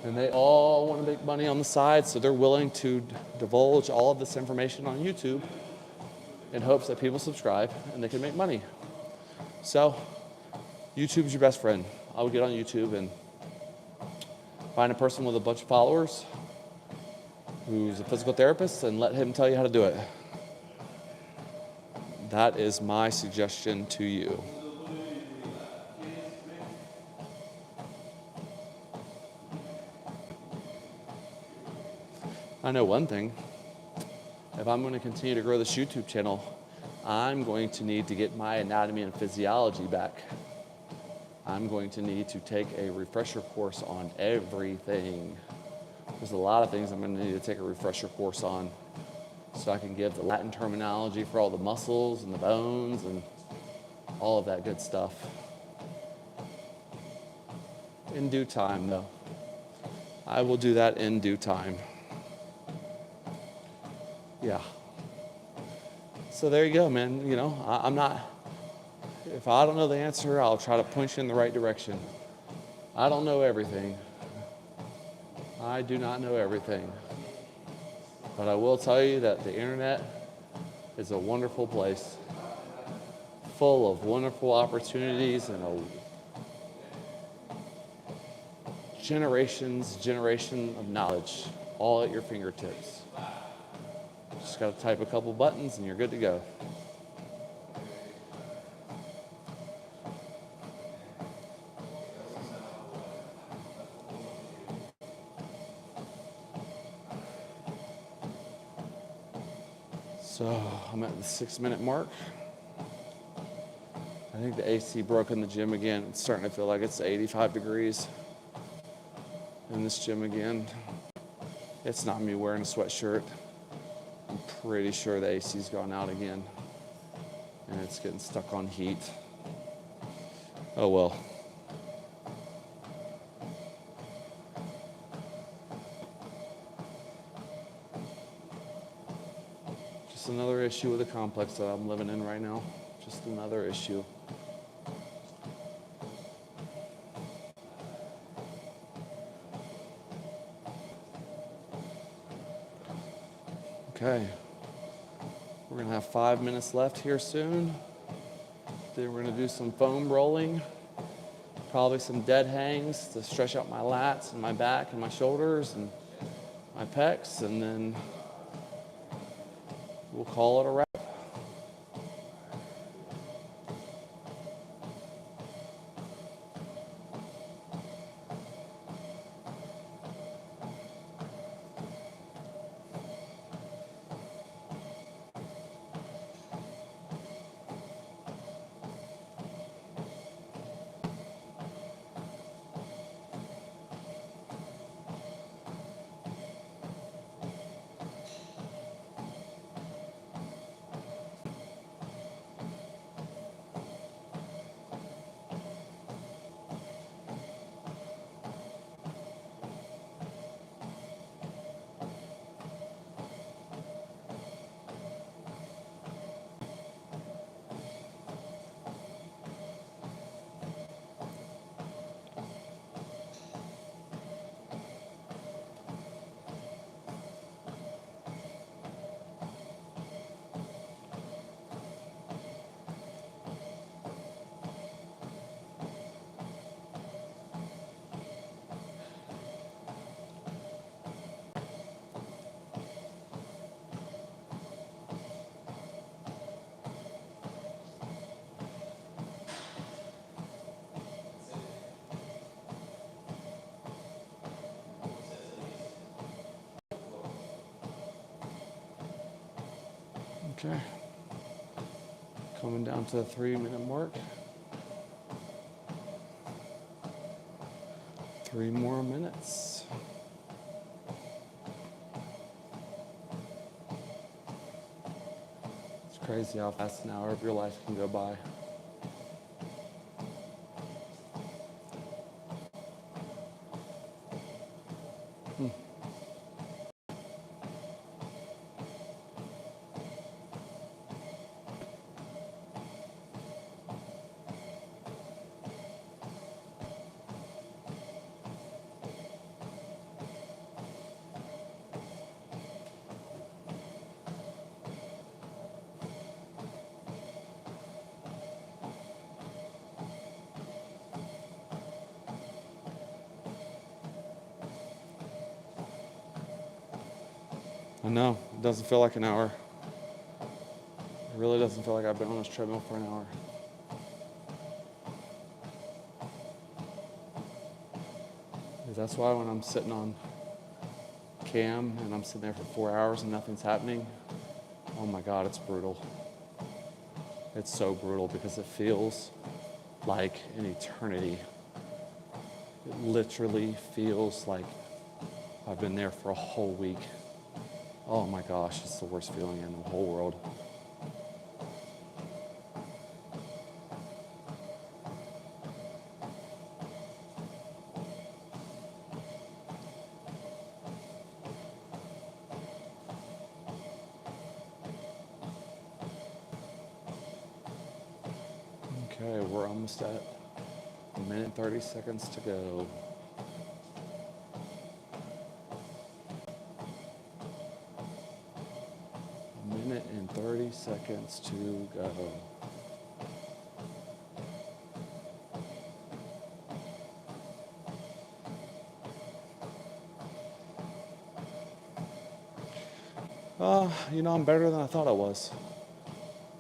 And they all want to make money on the side, so they're willing to divulge all of this information on YouTube in hopes that people subscribe and they can make money. So, YouTube's your best friend. I would get on YouTube and find a person with a bunch of followers who's a physical therapist and let him tell you how to do it. That is my suggestion to you. I know one thing. If I'm going to continue to grow this YouTube channel, I'm going to need to get my anatomy and physiology back. I'm going to need to take a refresher course on everything. There's a lot of things I'm going to need to take a refresher course on so I can give the Latin terminology for all the muscles and the bones and all of that good stuff. In due time, though. I will do that in due time. Yeah. So there you go, man. You know, I'm not, if I don't know the answer, I'll try to point you in the right direction. I don't know everything. I do not know everything. But I will tell you that the internet is a wonderful place, full of wonderful opportunities and a generation of knowledge, all at your fingertips. Just got to type a couple buttons and you're good to go. So I'm at the 6-minute mark. I think the AC broke in the gym again. It's starting to feel like it's 85 degrees in this gym again. It's not me wearing a sweatshirt. I'm pretty sure the AC's gone out again. And it's getting stuck on heat. Oh well. Just another issue with the complex that I'm living in right now. Just another issue. Okay. We're going to have 5 minutes left here soon. Then we're going to do some foam rolling. Probably some dead hangs to stretch out my lats and my back and my shoulders and my pecs. And then we'll call it a wrap. Okay. Coming down to the 3-minute mark. 3 more minutes. It's crazy how fast an hour of your life can go by. I know, it doesn't feel like an hour. It really doesn't feel like I've been on this treadmill for an hour. That's why when I'm sitting on cam and I'm sitting there for 4 hours and nothing's happening, oh my God, it's brutal. It's so brutal because it feels like an eternity. It literally feels like I've been there for a whole week. Oh my gosh, it's the worst feeling in the whole world. Okay, we're almost at 1 minute and 30 seconds to go. A minute and 30 seconds to go. I'm better than I thought I was.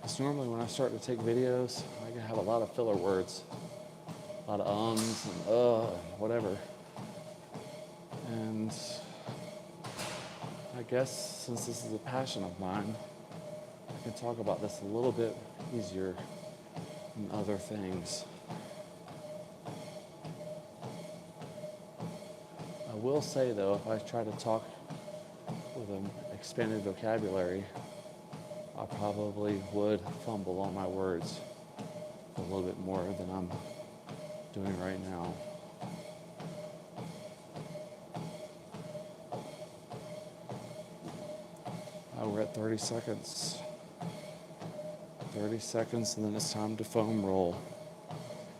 Because normally when I start to take videos, I can have a lot of filler words. A lot of ums and whatever. And I guess since this is a passion of mine, I can talk about this a little bit easier than other things. I will say though, if I try to talk with an expanded vocabulary, I probably would fumble on my words a little bit more than I'm doing right now. We're at 30 seconds. 30 seconds and then it's time to foam roll.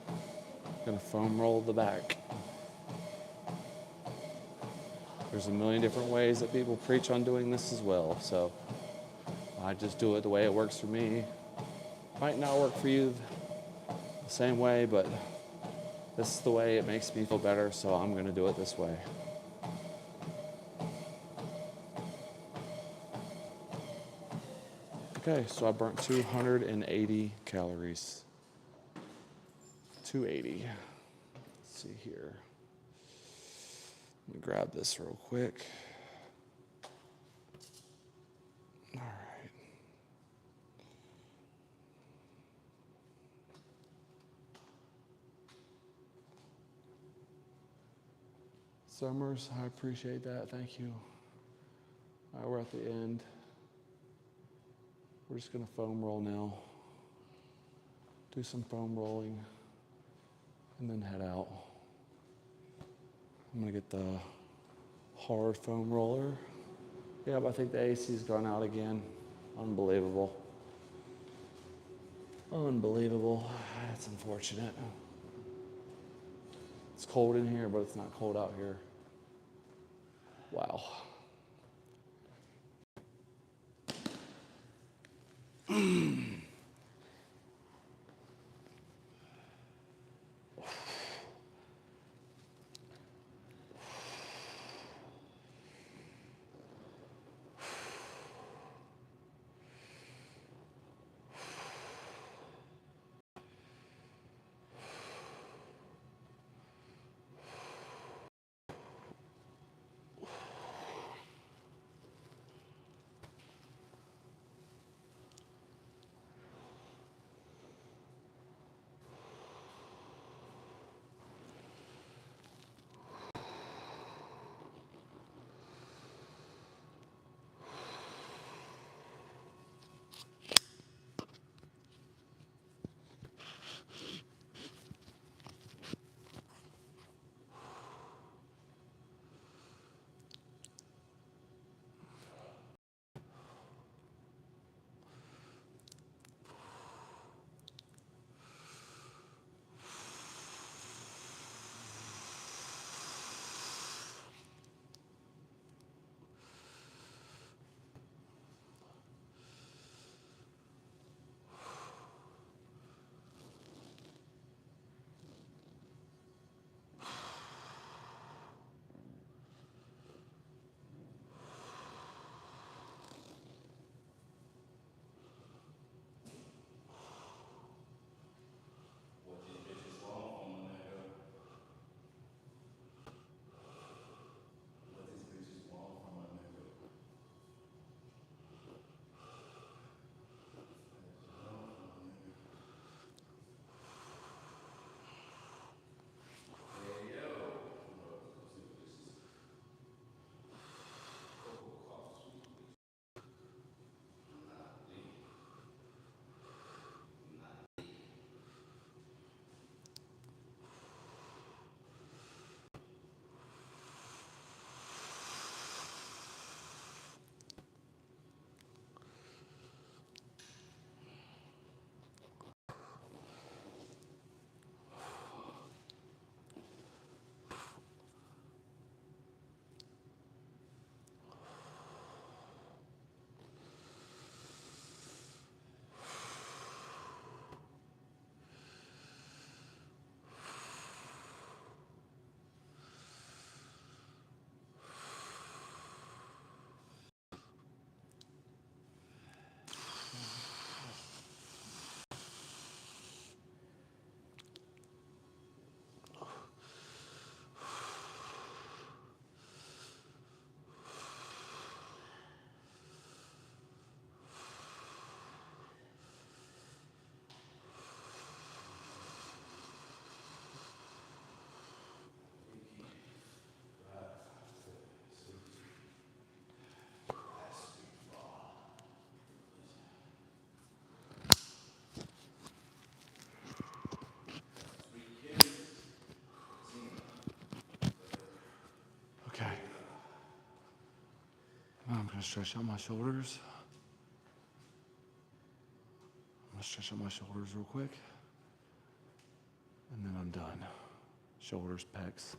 I'm gonna foam roll the back. There's a million different ways that people preach on doing this as well, so I just do it the way it works for me. Might not work for you the same way, but this is the way it makes me feel better, so I'm gonna do it this way. Okay, so I burnt 280 calories. 280. Let's see here. Let me grab this real quick. All right. Summers, I appreciate that. Thank you. All right, we're at the end. We're just going to foam roll now. Do some foam rolling and then head out. I'm going to get the hard foam roller. Yeah, but I think the AC's gone out again. Unbelievable. Unbelievable. That's unfortunate. It's cold in here, but it's not cold out here. Wow. I'm going to stretch out my shoulders. I'm going to stretch out my shoulders real quick. And then I'm done. Shoulders, pecs.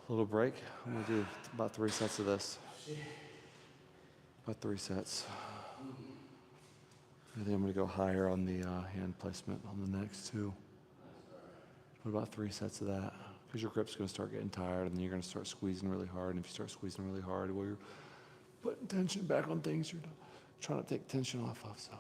Little break. I'm going to do about 3 sets of this. About 3 sets. I think I'm going to go higher on the hand placement on the next 2. What about 3 sets of that? Because your grip's going to start getting tired, and then you're going to start squeezing really hard. And if you start squeezing really hard, well, you're putting tension back on things you're trying to take tension off of. So.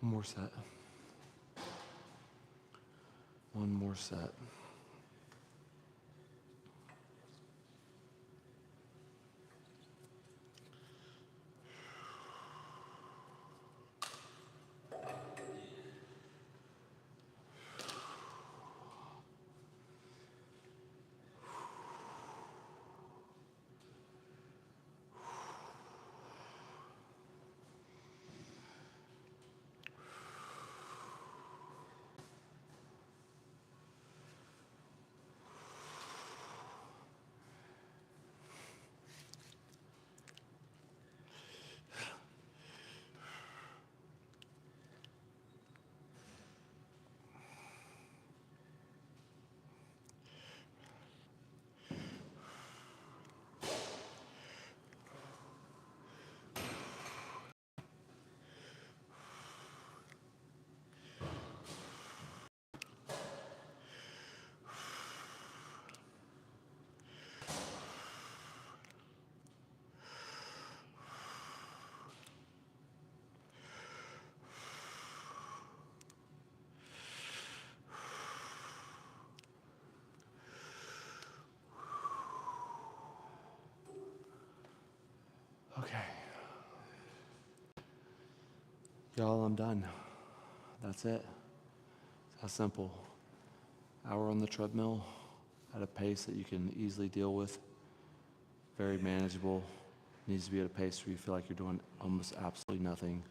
One more set. One more set. Y'all, I'm done. That's it. It's that simple. Hour on the treadmill at a pace that you can easily deal with. Very manageable. Needs to be at a pace where you feel like you're doing almost absolutely nothing.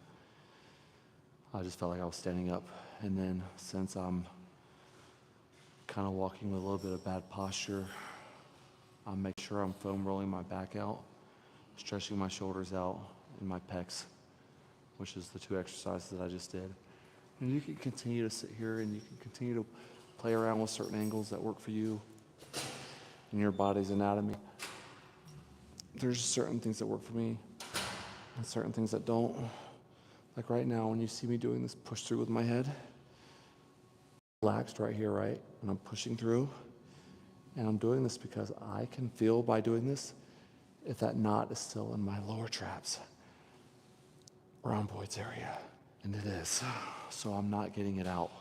I just felt like I was standing up. And then since I'm kind of walking with a little bit of bad posture, I'll make sure I'm foam rolling my back out, stretching my shoulders out and my pecs, which is the 2 exercises that I just did. And you can continue to sit here and you can continue to play around with certain angles that work for you in your body's anatomy. There's certain things that work for me and certain things that don't. Like right now, when you see me doing this push through with my head, relaxed right here, right? And I'm pushing through. And I'm doing this because I can feel by doing this if that knot is still in my lower traps, rhomboids area. And it is. So I'm not getting it out.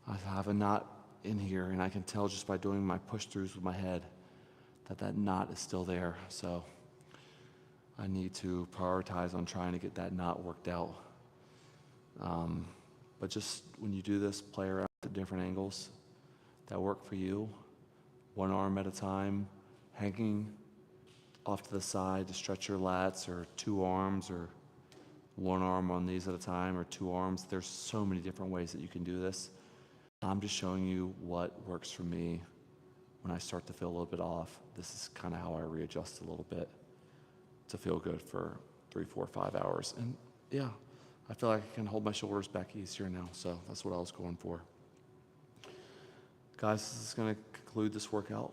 I have a knot in here, and I can tell just by doing my push-throughs with my head that that knot is still there. So I need to prioritize on trying to get that knot worked out. But just when you do this, play around with the different angles that work for you. 1 arm at a time, hanging off to the side to stretch your lats, or 2 arms, or 1 arm on these at a time, or 2 arms. There's so many different ways that you can do this. I'm just showing you what works for me when I start to feel a little bit off. This is kind of how I readjust a little bit to feel good for 3, 4, 5 hours. And yeah, I feel like I can hold my shoulders back easier now, so that's what I was going for. Guys, this is going to conclude this workout.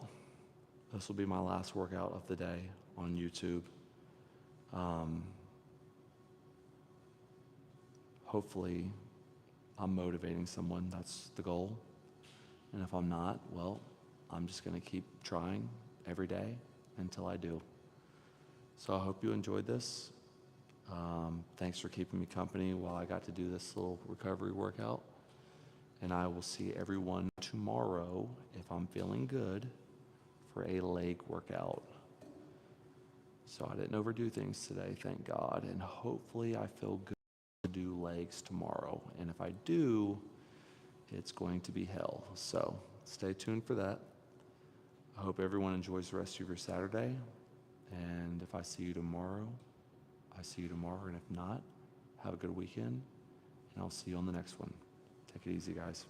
This will be my last workout of the day on YouTube. Hopefully, I'm motivating someone. That's the goal. And if I'm not, well, I'm just going to keep trying every day until I do. So I hope you enjoyed this. Thanks for keeping me company while I got to do this little recovery workout. And I will see everyone tomorrow, if I'm feeling good, for a leg workout. So I didn't overdo things today, thank God. And hopefully I feel good to do legs tomorrow. And if I do, it's going to be hell. So stay tuned for that. I hope everyone enjoys the rest of your Saturday. And if I see you tomorrow, I see you tomorrow. And if not, have a good weekend. And I'll see you on the next one. Take it easy, guys.